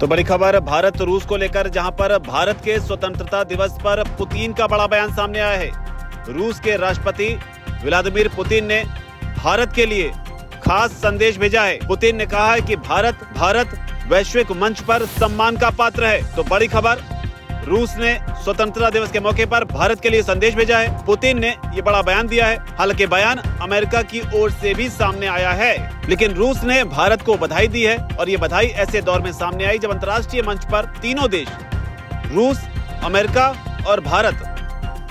तो बड़ी खबर भारत रूस को लेकर, जहां पर भारत के स्वतंत्रता दिवस पर पुतिन का बड़ा बयान सामने आया है। रूस के राष्ट्रपति व्लादिमीर पुतिन ने भारत के लिए खास संदेश भेजा है। पुतिन ने कहा है कि भारत वैश्विक मंच पर सम्मान का पात्र है। तो बड़ी खबर, रूस ने स्वतंत्रता दिवस के मौके पर भारत के लिए संदेश भेजा है। पुतिन ने ये बड़ा बयान दिया है। हालांकि बयान अमेरिका की ओर से भी सामने आया है, लेकिन रूस ने भारत को बधाई दी है। और ये बधाई ऐसे दौर में सामने आई जब अंतर्राष्ट्रीय मंच पर तीनों देश, रूस, अमेरिका और भारत,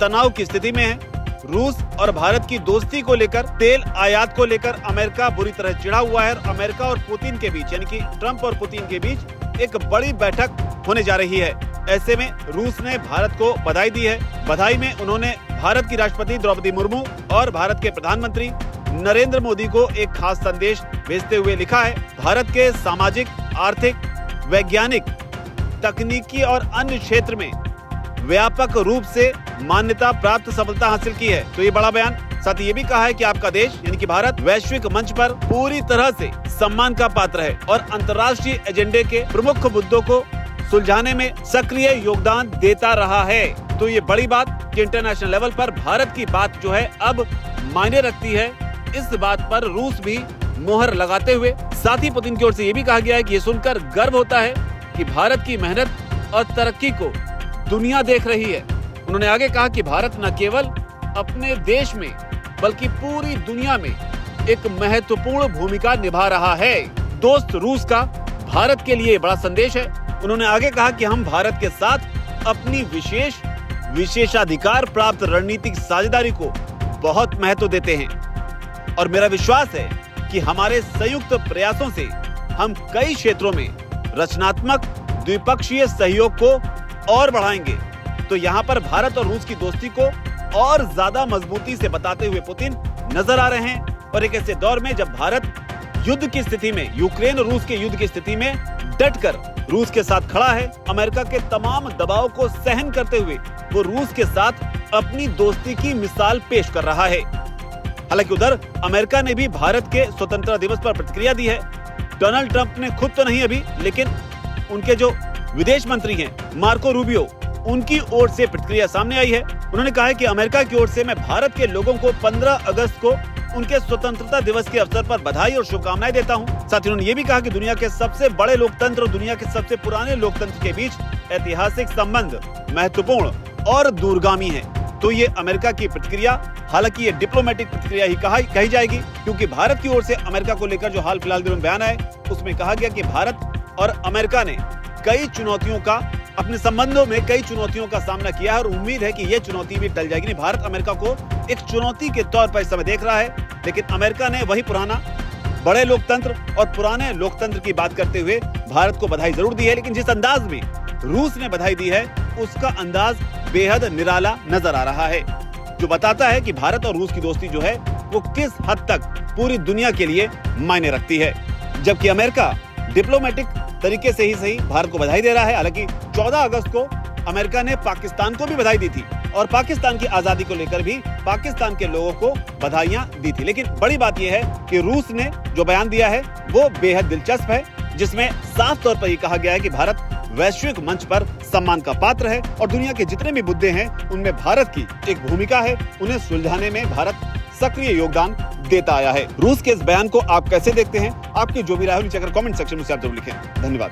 तनाव की स्थिति में है। रूस और भारत की दोस्ती को लेकर, तेल आयात को लेकर अमेरिका बुरी तरह चिढ़ा हुआ है। अमेरिका और पुतिन के बीच, यानी कि ट्रंप और पुतिन के बीच एक बड़ी बैठक होने जा रही है। ऐसे में रूस ने भारत को बधाई दी है। बधाई में उन्होंने भारत की राष्ट्रपति द्रौपदी मुर्मू और भारत के प्रधानमंत्री नरेंद्र मोदी को एक खास संदेश भेजते हुए लिखा है, भारत के सामाजिक, आर्थिक, वैज्ञानिक, तकनीकी और अन्य क्षेत्र में व्यापक रूप से मान्यता प्राप्त सफलता हासिल की है। तो ये बड़ा बयान, साथ ही ये भी कहा है कि आपका देश यानी कि भारत वैश्विक मंच पर पूरी तरह से सम्मान का पात्र है और अंतर्राष्ट्रीय एजेंडे के प्रमुख मुद्दों को सुलझाने में सक्रिय योगदान देता रहा है। तो ये बड़ी बात कि इंटरनेशनल लेवल पर भारत की बात जो है अब मायने रखती है। इस बात पर रूस भी मोहर लगाते हुए, साथ ही पुतिन की ओर से ये भी कहा गया है कि ये सुनकर गर्व होता है कि भारत की मेहनत और तरक्की को दुनिया देख रही है। उन्होंने आगे कहा कि भारत न केवल अपने देश में बल्कि पूरी दुनिया में एक महत्वपूर्ण भूमिका निभा रहा है। दोस्त रूस का भारत के लिए बड़ा संदेश है। उन्होंने आगे कहा कि हम भारत के साथ अपनी विशेषाधिकार प्राप्त रणनीतिक साझेदारी को बहुत महत्व देते हैं और मेरा विश्वास है कि हमारे संयुक्त प्रयासों से हम कई क्षेत्रों में रचनात्मक द्विपक्षीय सहयोग को और बढ़ाएंगे। तो यहाँ पर भारत और रूस की दोस्ती को और ज्यादा मजबूती से बताते हुए पुतिन नजर आ रहे हैं। और एक ऐसे दौर में जब भारत युद्ध की स्थिति में, यूक्रेन और रूस के युद्ध की स्थिति में डटकर रूस के साथ खड़ा है, अमेरिका के तमाम दबाव को सहन करते हुए वो रूस के साथ अपनी दोस्ती की मिसाल पेश कर रहा है। हालांकि उधर अमेरिका ने भी भारत के स्वतंत्रता दिवस पर प्रतिक्रिया दी है। डोनाल्ड ट्रंप ने खुद तो नहीं अभी, लेकिन उनके जो विदेश मंत्री हैं मार्को रूबियो, उनकी ओर से प्रतिक्रिया सामने आई है। उन्होंने कहा है कि अमेरिका की ओर से मैं भारत के लोगों को 15 अगस्त को उनके स्वतंत्रता दिवस के अवसर पर बधाई और शुभकामनाएं देता हूं। साथ ही उन्होंने ये भी कहा कि दुनिया के सबसे बड़े लोकतंत्र और दुनिया के सबसे पुराने लोकतंत्र के बीच ऐतिहासिक संबंध महत्वपूर्ण और दूरगामी है। तो ये अमेरिका की प्रतिक्रिया, हालांकि ये डिप्लोमेटिक प्रतिक्रिया ही कही जाएगी, क्योंकि भारत की ओर से अमेरिका को लेकर जो हाल फिलहाल दिनों में बयान आए, उसमें कहा गया कि भारत और अमेरिका ने कई चुनौतियों का, अपने संबंधों में कई चुनौतियों का सामना किया है और उम्मीद है कि ये चुनौती भी टल जाएगी। भारत अमेरिका को एक चुनौती के तौर पर इस समय देख रहा है, लेकिन अमेरिका ने वही पुराना बड़े लोकतंत्र और पुराने लोकतंत्र की बात करते हुए भारत को बधाई जरूर दी है। लेकिन जिस अंदाज में रूस ने बधाई दी है, उसका अंदाज बेहद निराला नजर आ रहा है, जो बताता है कि भारत और रूस की दोस्ती जो है वो किस हद तक पूरी दुनिया के लिए मायने रखती है। जबकि अमेरिका डिप्लोमेटिक तरीके से ही सही भारत को बधाई दे रहा है। हालांकि 14 अगस्त को अमेरिका ने पाकिस्तान को भी बधाई दी थी और पाकिस्तान की आजादी को लेकर भी पाकिस्तान के लोगों को बधाइयां दी थी। लेकिन बड़ी बात यह है कि रूस ने जो बयान दिया है वो बेहद दिलचस्प है, जिसमें साफ तौर पर यह कहा गया है कि भारत वैश्विक मंच पर सम्मान का पात्र है और दुनिया के जितने भी मुद्दे हैं उनमें भारत की एक भूमिका है। उन्हें सुलझाने में भारत सक्रिय योगदान देता आया है। रूस के इस बयान को आप कैसे देखते हैं? आपकी जो भी राय हो नीचे कमेंट सेक्शन में आप जरूर लिखें। धन्यवाद।